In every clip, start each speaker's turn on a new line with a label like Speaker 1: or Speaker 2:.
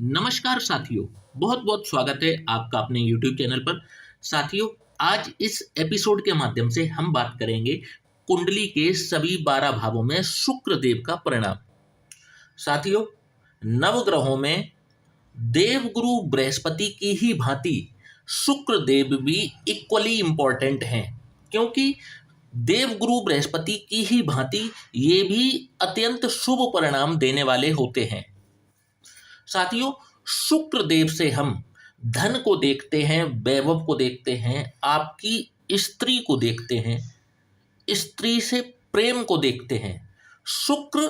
Speaker 1: नमस्कार साथियों, बहुत बहुत स्वागत है आपका अपने YouTube चैनल पर। साथियों, आज इस एपिसोड के माध्यम से हम बात करेंगे कुंडली के सभी 12 भावों में शुक्र देव का परिणाम। साथियों, नवग्रहों में देवगुरु बृहस्पति की ही भांति शुक्र देव भी इक्वली इंपॉर्टेंट हैं, क्योंकि देवगुरु बृहस्पति की ही भांति ये भी अत्यंत शुभ परिणाम देने वाले होते हैं। साथियों, शुक्र देव से हम धन को देखते हैं, वैभव को देखते हैं, आपकी स्त्री को देखते हैं, स्त्री से प्रेम को देखते हैं। शुक्र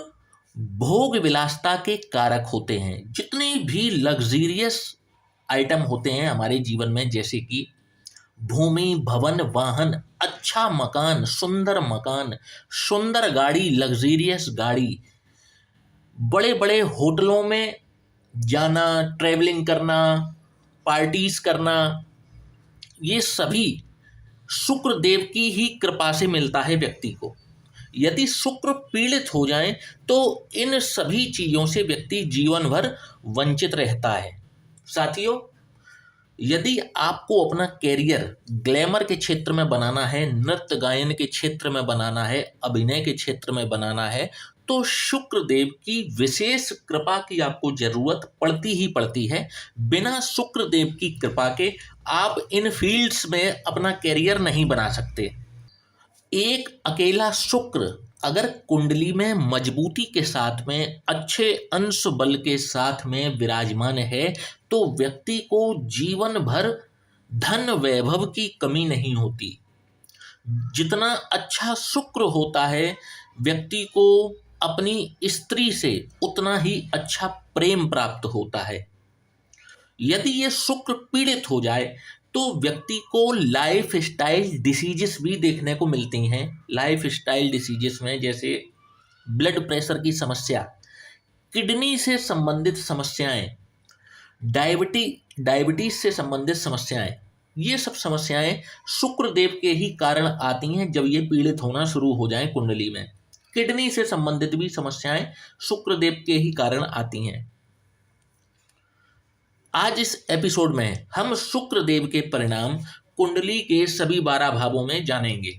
Speaker 1: भोग विलासता के कारक होते हैं। जितने भी लग्जीरियस आइटम होते हैं हमारे जीवन में, जैसे कि भूमि, भवन, वाहन, अच्छा मकान, सुंदर गाड़ी, लग्जीरियस गाड़ी, बड़े बड़े होटलों में जाना, ट्रैवलिंग करना, पार्टीज करना, ये सभी शुक्र देव की ही कृपा से मिलता है व्यक्ति को। यदि शुक्र पीड़ित हो जाए तो इन सभी चीज़ों से व्यक्ति जीवन भर वंचित रहता है। साथियों, यदि आपको अपना कैरियर ग्लैमर के क्षेत्र में बनाना है, नृत्य गायन के क्षेत्र में बनाना है, अभिनय के क्षेत्र में बनाना है, तो शुक्र देव की विशेष कृपा की आपको जरूरत पड़ती ही पड़ती है। बिना शुक्र देव की कृपा के आप इन फील्ड्स में अपना कैरियर नहीं बना सकते। एक अकेला शुक्र अगर कुंडली में मजबूती के साथ में, अच्छे अंश बल के साथ में विराजमान है, तो व्यक्ति को जीवन भर धन वैभव की कमी नहीं होती। जितना अच्छा शुक्र होता है, व्यक्ति को अपनी स्त्री से उतना ही अच्छा प्रेम प्राप्त होता है। यदि ये शुक्र पीड़ित हो जाए तो व्यक्ति को लाइफ स्टाइल डिसीजेस भी देखने को मिलती हैं। लाइफ स्टाइल डिसीजेस में जैसे ब्लड प्रेशर की समस्या, किडनी से संबंधित समस्याएं, डायबिटीज से संबंधित समस्याएं, ये सब समस्याएं शुक्र देव के ही कारण आती हैं। जब ये पीड़ित होना शुरू हो जाए कुंडली में, किडनी से संबंधित भी समस्याएं शुक्र देव के ही कारण आती हैं। आज इस एपिसोड में हम शुक्र देव के परिणाम कुंडली के सभी 12 भावों में जानेंगे।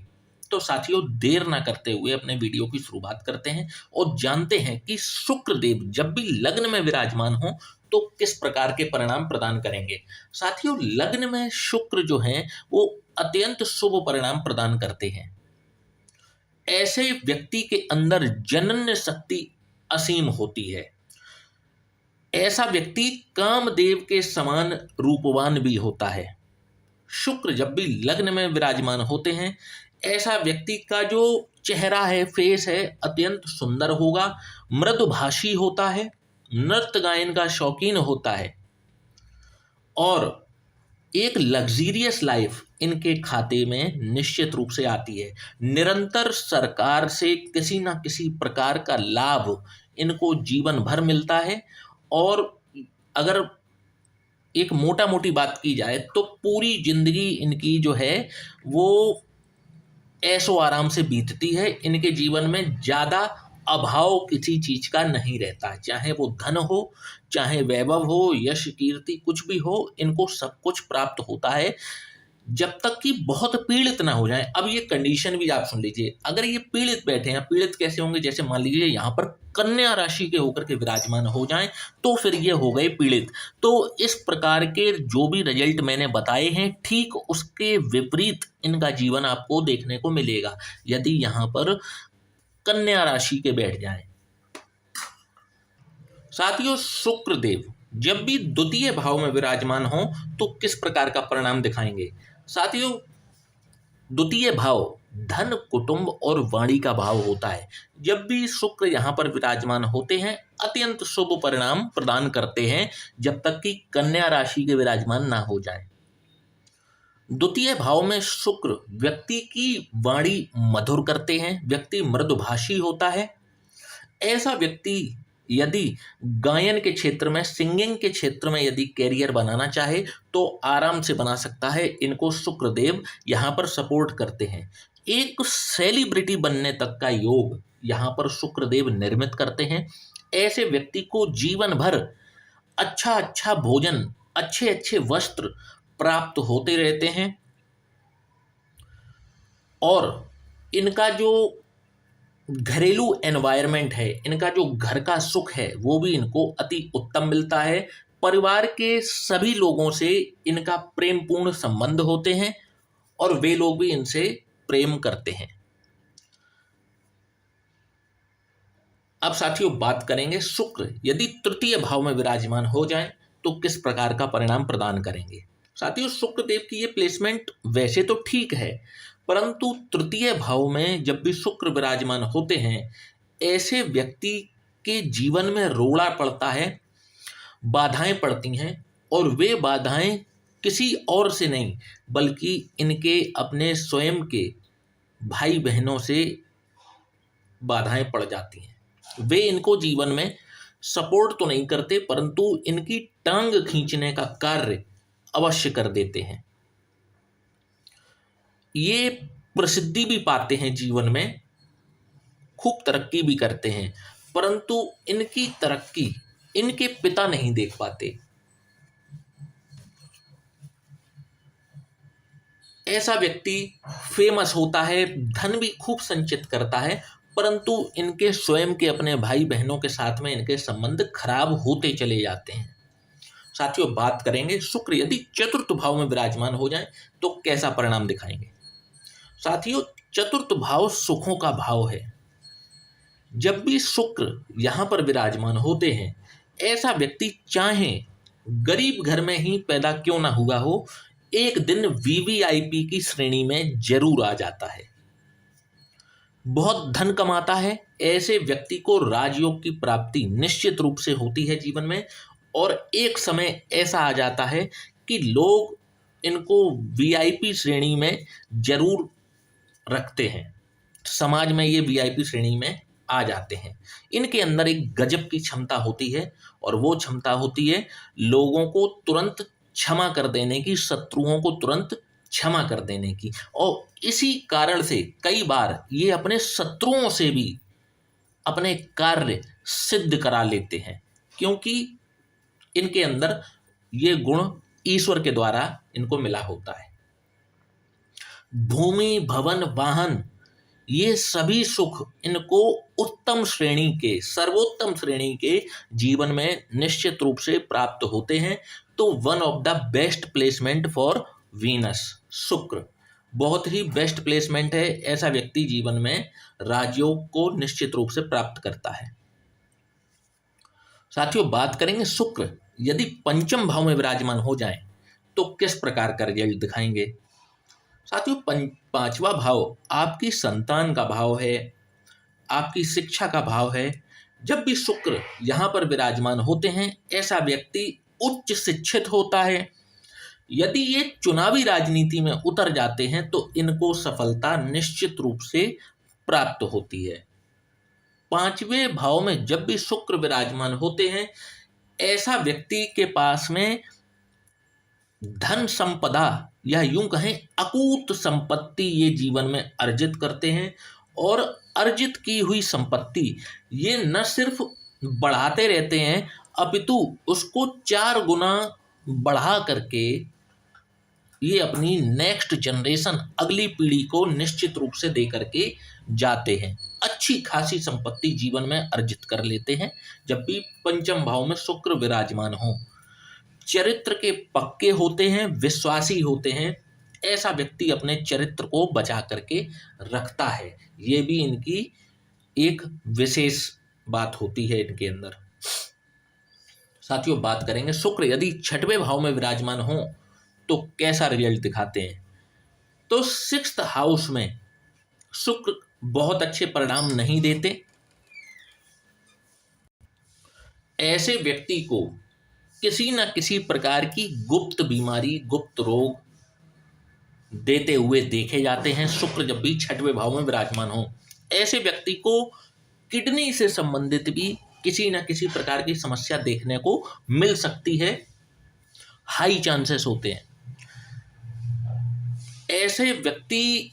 Speaker 1: तो साथियों, देर ना करते हुए अपने वीडियो की शुरुआत करते हैं और जानते हैं कि शुक्र देव जब भी लग्न में विराजमान हो तो किस प्रकार के परिणाम प्रदान करेंगे। साथियों, लग्न में शुक्र जो है वो अत्यंत शुभ परिणाम प्रदान करते हैं। ऐसे व्यक्ति के अंदर जनन्य शक्ति असीम होती है। ऐसा व्यक्ति कामदेव के समान रूपवान भी होता है। शुक्र जब भी लग्न में विराजमान होते हैं, ऐसा व्यक्ति का जो चेहरा है, फेस है, अत्यंत सुंदर होगा, मृदुभाषी होता है, नृत्य गायन का शौकीन होता है और एक लग्जीरियस लाइफ इनके खाते में निश्चित रूप से आती है। निरंतर सरकार से किसी ना किसी प्रकार का लाभ इनको जीवन भर मिलता है और अगर एक मोटा मोटी बात की जाए तो पूरी जिंदगी इनकी जो है वो ऐशो आराम से बीतती है। इनके जीवन में ज़्यादा अभाव किसी चीज़ का नहीं रहता, चाहे वो धन हो, चाहे वैभव हो, यश कीर्ति, कुछ भी हो, इनको सब कुछ प्राप्त होता है जब तक कि बहुत पीड़ित ना हो जाए। अब ये कंडीशन भी आप सुन लीजिए, अगर ये पीड़ित बैठे हैं, पीड़ित कैसे होंगे, जैसे मान लीजिए यहाँ पर कन्या राशि के होकर के विराजमान हो जाएं तो फिर ये हो गए पीड़ित। तो इस प्रकार के जो भी रिजल्ट मैंने बताए हैं, ठीक उसके विपरीत इनका जीवन आपको देखने को मिलेगा यदि यहाँ पर कन्या राशि के बैठ जाएं। साथियों, शुक्र देव जब भी द्वितीय भाव में विराजमान हो तो किस प्रकार का परिणाम दिखाएंगे। साथियों, द्वितीय भाव धन, कुटुंब और वाणी का भाव होता है। जब भी शुक्र यहाँ पर विराजमान होते हैं, अत्यंत शुभ परिणाम प्रदान करते हैं जब तक कि कन्या राशि के विराजमान ना हो जाए। द्वितीय भाव में शुक्र व्यक्ति की वाणी मधुर करते हैं, व्यक्ति मृदुभाषी होता है। ऐसा व्यक्ति यदि गायन के क्षेत्र में, सिंगिंग के क्षेत्र में यदि कैरियर बनाना चाहे तो आराम से बना सकता है। इनको शुक्रदेव यहाँ पर सपोर्ट करते हैं। एक सेलिब्रिटी बनने तक का योग यहाँ पर शुक्रदेव निर्मित करते हैं। ऐसे व्यक्ति को जीवन भर अच्छा अच्छा भोजन, अच्छे अच्छे वस्त्र प्राप्त होते रहते हैं और इनका जो घरेलू एनवायरनमेंट है, इनका जो घर का सुख है, वो भी इनको अति उत्तम मिलता है। परिवार के सभी लोगों से इनका प्रेमपूर्ण संबंध होते हैं और वे लोग भी इनसे प्रेम करते हैं। अब साथियों बात करेंगे शुक्र यदि तृतीय भाव में विराजमान हो जाए तो किस प्रकार का परिणाम प्रदान करेंगे। साथियों शुक्र देव की ये प्लेसमेंट वैसे तो ठीक है, परंतु तृतीय भाव में जब भी शुक्र विराजमान होते हैं, ऐसे व्यक्ति के जीवन में रोड़ा पड़ता है, बाधाएं पड़ती हैं और वे बाधाएं किसी और से नहीं बल्कि इनके अपने स्वयं के भाई बहनों से बाधाएं पड़ जाती हैं। वे इनको जीवन में सपोर्ट तो नहीं करते, परंतु इनकी टांग खींचने का कार्य अवश्य कर देते हैं। ये प्रसिद्धि भी पाते हैं जीवन में, खूब तरक्की भी करते हैं, परंतु इनकी तरक्की इनके पिता नहीं देख पाते। ऐसा व्यक्ति फेमस होता है, धन भी खूब संचित करता है, परंतु इनके स्वयं के अपने भाई बहनों के साथ में इनके संबंध खराब होते चले जाते हैं। साथियों बात करेंगे शुक्र यदि चतुर्थ भाव में विराजमान हो जाए तो कैसा परिणाम दिखाएंगे। साथियों चतुर्थ भाव सुखों का भाव है। जब भी शुक्र यहां पर विराजमान होते हैं, ऐसा व्यक्ति चाहे गरीब घर में ही पैदा क्यों ना हुआ हो, एक दिन वीवीआईपी की श्रेणी में जरूर आ जाता है। बहुत धन कमाता है, ऐसे व्यक्ति को राजयोग की प्राप्ति निश्चित रूप से होती है जीवन में, और एक समय ऐसा आ जाता है कि लोग इनको वीआईपी श्रेणी में जरूर रखते हैं, समाज में ये वीआईपी श्रेणी में आ जाते हैं। इनके अंदर एक गजब की क्षमता होती है और वो क्षमता होती है लोगों को तुरंत क्षमा कर देने की, शत्रुओं को तुरंत क्षमा कर देने की, और इसी कारण से कई बार ये अपने शत्रुओं से भी अपने कार्य सिद्ध करा लेते हैं, क्योंकि इनके अंदर ये गुण ईश्वर के द्वारा इनको मिला होता है। भूमि भवन वाहन ये सभी सुख इनको उत्तम श्रेणी के, सर्वोत्तम श्रेणी के जीवन में निश्चित रूप से प्राप्त होते हैं। तो one of the best placement for Venus, शुक्र बहुत ही बेस्ट प्लेसमेंट है। ऐसा व्यक्ति जीवन में राजयोग को निश्चित रूप से प्राप्त करता है। साथियों बात करेंगे शुक्र यदि पंचम भाव में विराजमान हो जाए तो किस प्रकार का रिजल्ट दिखाएंगे। साथियों पांचवा भाव आपकी संतान का भाव है, आपकी शिक्षा का भाव है। जब भी शुक्र यहाँ पर विराजमान होते हैं, ऐसा व्यक्ति उच्च शिक्षित होता है। यदि ये चुनावी राजनीति में उतर जाते हैं तो इनको सफलता निश्चित रूप से प्राप्त होती है। पांचवें भाव में जब भी शुक्र विराजमान होते हैं, ऐसा व्यक्ति के पास में धन संपदा या यूं कहें अकूत संपत्ति ये जीवन में अर्जित करते हैं, और अर्जित की हुई संपत्ति ये न सिर्फ बढ़ाते रहते हैं अपितु उसको 4 गुना बढ़ा करके ये अपनी नेक्स्ट जनरेशन, अगली पीढ़ी को निश्चित रूप से दे करके जाते हैं। अच्छी खासी संपत्ति जीवन में अर्जित कर लेते हैं जब भी पंचम भाव में शुक्र विराजमान हो। चरित्र के पक्के होते हैं, विश्वासी होते हैं। ऐसा व्यक्ति अपने चरित्र को बचा करके रखता है, ये भी इनकी एक विशेष बात होती है इनके अंदर। साथियों बात करेंगे शुक्र यदि छठवें भाव में विराजमान हो तो कैसा रिजल्ट दिखाते हैं। तो 6th हाउस में शुक्र बहुत अच्छे परिणाम नहीं देते। ऐसे व्यक्ति को किसी न किसी प्रकार की गुप्त बीमारी, गुप्त रोग देते हुए देखे जाते हैं शुक्र जब भी छठवें भाव में विराजमान हो। ऐसे व्यक्ति को किडनी से संबंधित भी किसी न किसी प्रकार की समस्या देखने को मिल सकती है, हाई चांसेस होते हैं। ऐसे व्यक्ति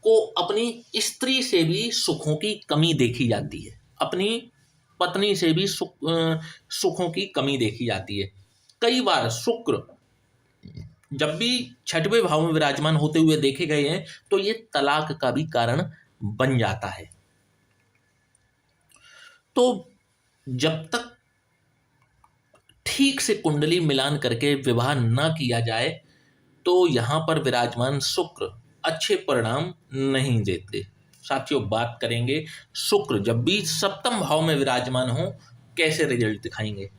Speaker 1: को अपनी स्त्री से भी सुखों की कमी देखी जाती है। अपनी पत्नी से भी सुखों की कमी देखी जाती है। कई बार शुक्र जब भी छठवें भाव में विराजमान होते हुए देखे गए हैं तो ये तलाक का भी कारण बन जाता है। तो जब तक ठीक से कुंडली मिलान करके विवाह न किया जाए तो यहाँ पर विराजमान शुक्र अच्छे परिणाम नहीं देते। साथियों, बात करेंगे शुक्र जब भी सप्तम भाव में विराजमान हो कैसे रिजल्ट दिखाएंगे।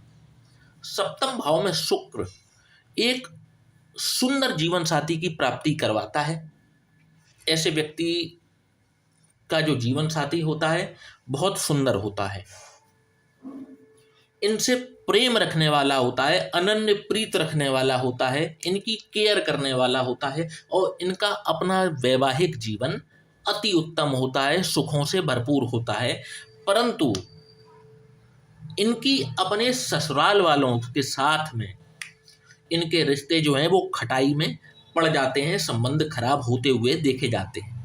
Speaker 1: सप्तम भाव में शुक्र एक सुंदर जीवन साथी की प्राप्ति करवाता है। ऐसे व्यक्ति का जो जीवन साथी होता है बहुत सुंदर होता है, इनसे प्रेम रखने वाला होता है, अनन्य प्रीत रखने वाला होता है, इनकी केयर करने वाला होता है और इनका अपना वैवाहिक जीवन अति उत्तम होता है, सुखों से भरपूर होता है। परंतु इनकी अपने ससुराल वालों के साथ में इनके रिश्ते जो हैं वो खटाई में पड़ जाते हैं, संबंध खराब होते हुए देखे जाते हैं।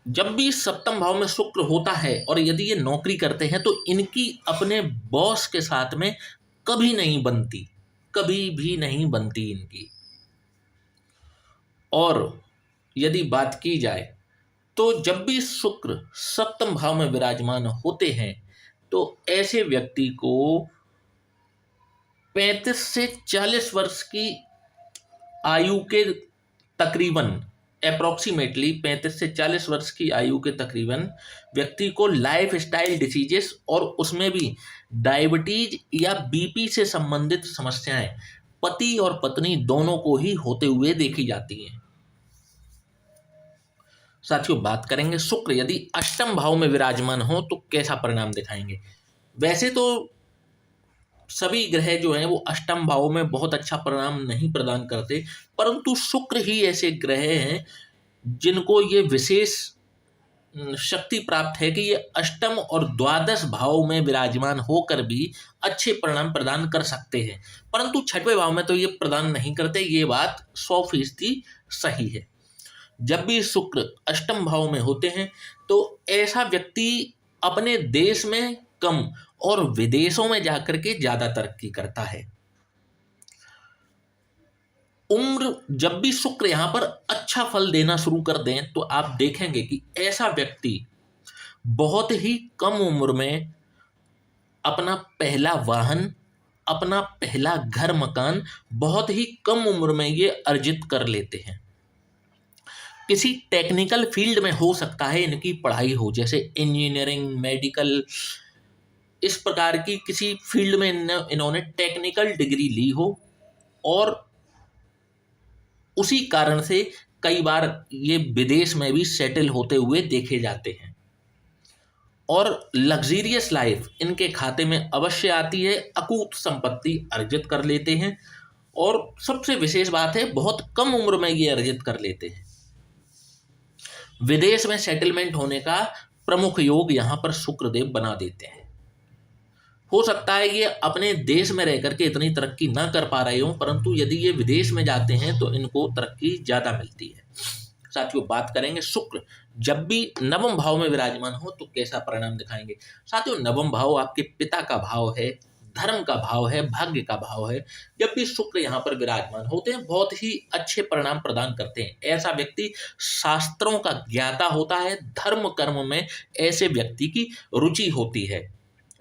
Speaker 1: जब भी सप्तम भाव में शुक्र होता है और यदि ये नौकरी करते हैं तो इनकी अपने बॉस के साथ में कभी नहीं बनती, कभी भी नहीं बनती इनकी। और यदि बात की जाए तो जब भी शुक्र सप्तम भाव में विराजमान होते हैं तो ऐसे व्यक्ति को 35 से 40 वर्ष की आयु के तकरीबन अप्रॉक्सीमेटली 35 से 40 वर्ष की आयु के तकरीबन व्यक्ति को लाइफ स्टाइल डिसीजेस और उसमें भी डायबिटीज या बीपी से संबंधित समस्याएं पति और पत्नी दोनों को ही होते हुए देखी जाती हैं। साथियों, बात करेंगे शुक्र यदि अष्टम भाव में विराजमान हो तो कैसा परिणाम दिखाएंगे। वैसे तो सभी ग्रह जो हैं वो अष्टम भाव में बहुत अच्छा परिणाम नहीं प्रदान करते, परंतु शुक्र ही ऐसे ग्रह हैं जिनको ये विशेष शक्ति प्राप्त है कि ये अष्टम और द्वादश भाव में विराजमान होकर भी अच्छे परिणाम प्रदान कर सकते हैं, परंतु छठवें भाव में तो ये प्रदान नहीं करते। ये बात 100% सही है। जब भी शुक्र अष्टम भाव में होते हैं तो ऐसा व्यक्ति अपने देश में कम और विदेशों में जाकर के ज्यादा तरक्की करता है। उम्र जब भी शुक्र यहाँ पर अच्छा फल देना शुरू कर दें तो आप देखेंगे कि ऐसा व्यक्ति बहुत ही कम उम्र में अपना पहला वाहन, अपना पहला घर मकान बहुत ही कम उम्र में ये अर्जित कर लेते हैं। किसी टेक्निकल फील्ड में हो सकता है इनकी पढ़ाई हो, जैसे इंजीनियरिंग, मेडिकल, इस प्रकार की किसी फील्ड में इन्होंने टेक्निकल डिग्री ली हो और उसी कारण से कई बार ये विदेश में भी सेटल होते हुए देखे जाते हैं और लग्जीरियस लाइफ इनके खाते में अवश्य आती है, अकूत संपत्ति अर्जित कर लेते हैं और सबसे विशेष बात है बहुत कम उम्र में ये अर्जित कर लेते हैं। विदेश में सेटलमेंट होने का प्रमुख योग यहाँ पर शुक्रदेव बना देते हैं। हो सकता है ये अपने देश में रह करके इतनी तरक्की ना कर पा रहे हो, परंतु यदि ये विदेश में जाते हैं तो इनको तरक्की ज़्यादा मिलती है। साथियों, बात करेंगे शुक्र जब भी नवम भाव में विराजमान हो तो कैसा परिणाम दिखाएंगे। साथियों, नवम भाव आपके पिता का भाव है, धर्म का भाव है, भाग्य का भाव है। जब भी शुक्र यहाँ पर विराजमान होते हैं बहुत ही अच्छे परिणाम प्रदान करते हैं। ऐसा व्यक्ति शास्त्रों का ज्ञाता होता है, धर्म कर्म में ऐसे व्यक्ति की रुचि होती है।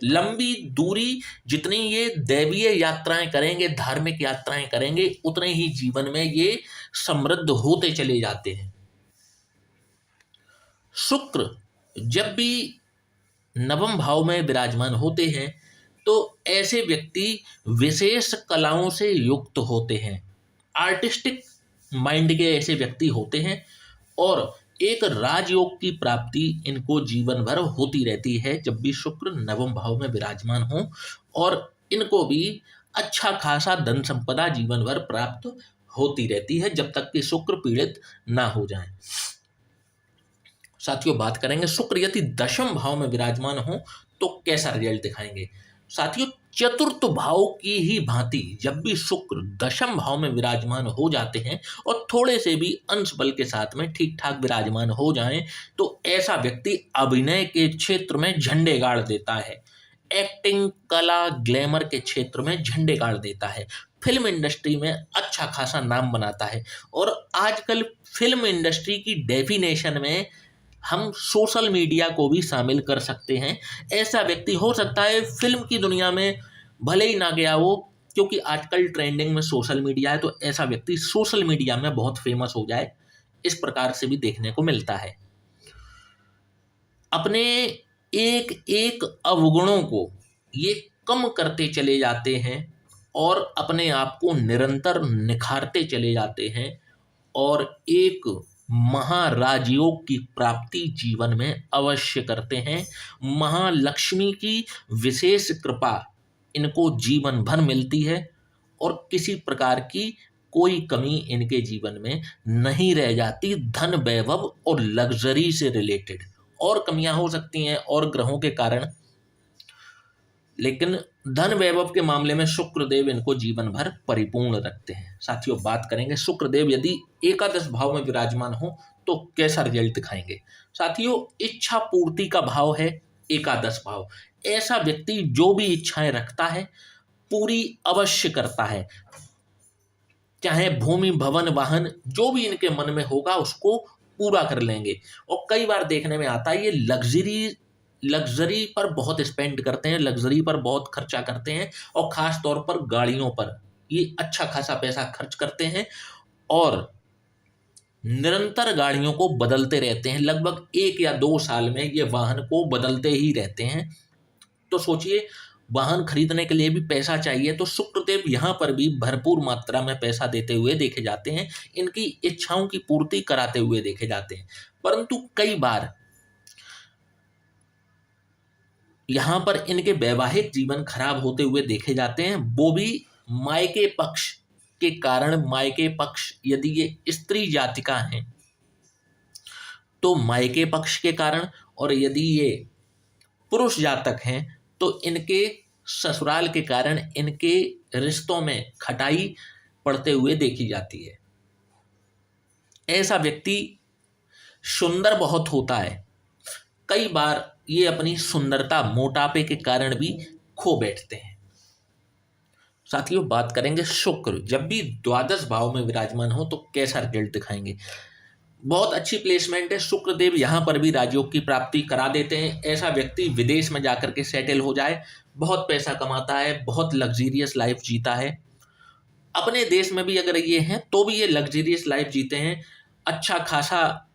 Speaker 1: लंबी दूरी जितनी ये दैवीय यात्राएं करेंगे, धार्मिक यात्राएं करेंगे, उतने ही जीवन में ये समृद्ध होते चले जाते हैं। शुक्र जब भी नवम भाव में विराजमान होते हैं तो ऐसे व्यक्ति विशेष कलाओं से युक्त होते हैं, आर्टिस्टिक माइंड के ऐसे व्यक्ति होते हैं और एक राजयोग की प्राप्ति इनको जीवन भर होती रहती है जब भी शुक्र नवम भाव में विराजमान हो और इनको भी अच्छा खासा धन संपदा जीवन भर प्राप्त होती रहती है जब तक कि शुक्र पीड़ित ना हो जाए। साथियों, बात करेंगे शुक्र यदि दशम भाव में विराजमान हो तो कैसा रिजल्ट दिखाएंगे। साथियों, चतुर्थ भाव की ही भांति जब भी शुक्र दशम भाव में विराजमान हो जाते हैं और थोड़े से भी अंश बल के साथ में ठीक ठाक विराजमान हो जाएं, तो ऐसा व्यक्ति अभिनय के क्षेत्र में झंडे गाड़ देता है, एक्टिंग, कला, ग्लैमर के क्षेत्र में झंडे गाड़ देता है, फिल्म इंडस्ट्री में अच्छा खासा नाम बनाता है। और आजकल फिल्म इंडस्ट्री की डेफिनेशन में हम सोशल मीडिया को भी शामिल कर सकते हैं। ऐसा व्यक्ति हो सकता है फिल्म की दुनिया में भले ही ना गया हो, क्योंकि आजकल ट्रेंडिंग में सोशल मीडिया है, तो ऐसा व्यक्ति सोशल मीडिया में बहुत फेमस हो जाए, इस प्रकार से भी देखने को मिलता है। अपने एक एक अवगुणों को ये कम करते चले जाते हैं और अपने आप को निरंतर निखारते चले जाते हैं और एक महाराजयोग की प्राप्ति जीवन में अवश्य करते हैं। महालक्ष्मी की विशेष कृपा इनको जीवन भर मिलती है और किसी प्रकार की कोई कमी इनके जीवन में नहीं रह जाती। धन, वैभव और लग्जरी से रिलेटेड और कमियां हो सकती हैं और ग्रहों के कारण, लेकिन धन वैभव के मामले में शुक्रदेव इनको जीवन भर परिपूर्ण रखते हैं। साथियों, बात करेंगे शुक्रदेव यदि एकादश भाव में विराजमान हो तो कैसा रिजल्ट दिखाएंगे। साथियों, इच्छा पूर्ति का भाव है एकादश भाव। ऐसा व्यक्ति जो भी इच्छाएं रखता है पूरी अवश्य करता है, चाहे भूमि, भवन, वाहन, जो भी इनके मन में होगा उसको पूरा कर लेंगे। और कई बार देखने में आता है ये लग्जरी पर बहुत स्पेंड करते हैं, लग्जरी पर बहुत खर्चा करते हैं और ख़ास तौर पर गाड़ियों पर ये अच्छा खासा पैसा खर्च करते हैं और निरंतर गाड़ियों को बदलते रहते हैं। लगभग 1 या 2 साल में ये वाहन को बदलते ही रहते हैं। तो सोचिए, वाहन खरीदने के लिए भी पैसा चाहिए, तो शुक्रदेव यहाँ पर भी भरपूर मात्रा में पैसा देते हुए देखे जाते हैं, इनकी इच्छाओं की पूर्ति कराते हुए देखे जाते हैं। परंतु कई बार यहाँ पर इनके वैवाहिक जीवन खराब होते हुए देखे जाते हैं, वो भी मायके पक्ष के कारण। मायके पक्ष यदि ये स्त्री जातिका हैं तो मायके पक्ष के कारण, और यदि ये पुरुष जातक हैं तो इनके ससुराल के कारण इनके रिश्तों में खटाई पड़ते हुए देखी जाती है। ऐसा व्यक्ति सुंदर बहुत होता है, कई बार ये अपनी सुंदरता मोटापे के कारण भी खो बैठते हैं। साथियों, बात करेंगे शुक्र जब भी द्वादश भाव में विराजमान हो तो कैसा रिजल्ट दिखाएंगे। बहुत अच्छी प्लेसमेंट है। शुक्रदेव यहाँ पर भी राजयोग की प्राप्ति करा देते हैं। ऐसा व्यक्ति विदेश में जाकर के सेटल हो जाए, बहुत पैसा कमाता है, बहुत लग्जीरियस लाइफ जीता है। अपने देश में भी अगर ये हैं तो भी ये लग्जीरियस लाइफ जीते हैं। अच्छा खासा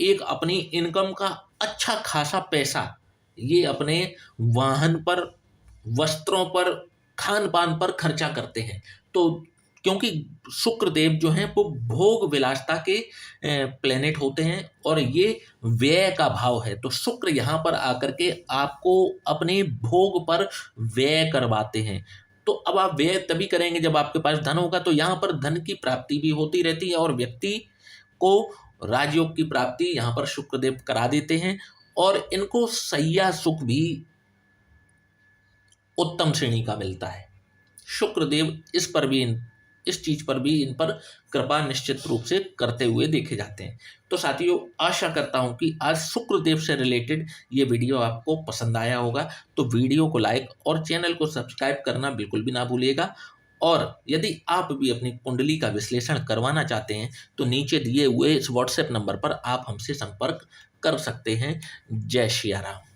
Speaker 1: एक अपनी इनकम का अच्छा खासा पैसा ये अपने वाहन पर, वस्त्रों पर, खान पान पर खर्चा करते हैं। तो क्योंकि शुक्रदेव जो हैं वो भोग विलासता के प्लेनेट होते हैं और ये व्यय का भाव है, तो शुक्र यहाँ पर आकर के आपको अपने भोग पर व्यय करवाते हैं। तो अब आप व्यय तभी करेंगे जब आपके पास धन होगा, तो यहाँ पर धन की प्राप्ति भी होती रहती है और व्यक्ति को राजयोग की प्राप्ति यहाँ पर शुक्रदेव करा देते हैं और इनको सैया सुख भी उत्तम श्रेणी का मिलता है। शुक्रदेव इस चीज पर भी इन पर कृपा निश्चित रूप से करते हुए देखे जाते हैं। तो साथियों, आशा करता हूं कि आज शुक्रदेव से रिलेटेड ये वीडियो आपको पसंद आया होगा। तो वीडियो को लाइक और चैनल को सब्सक्राइब करना बिल्कुल भी ना भूलिएगा। और यदि आप भी अपनी कुंडली का विश्लेषण करवाना चाहते हैं तो नीचे दिए हुए इस व्हाट्सएप नंबर पर आप हमसे संपर्क कर सकते हैं। जय श्री राम।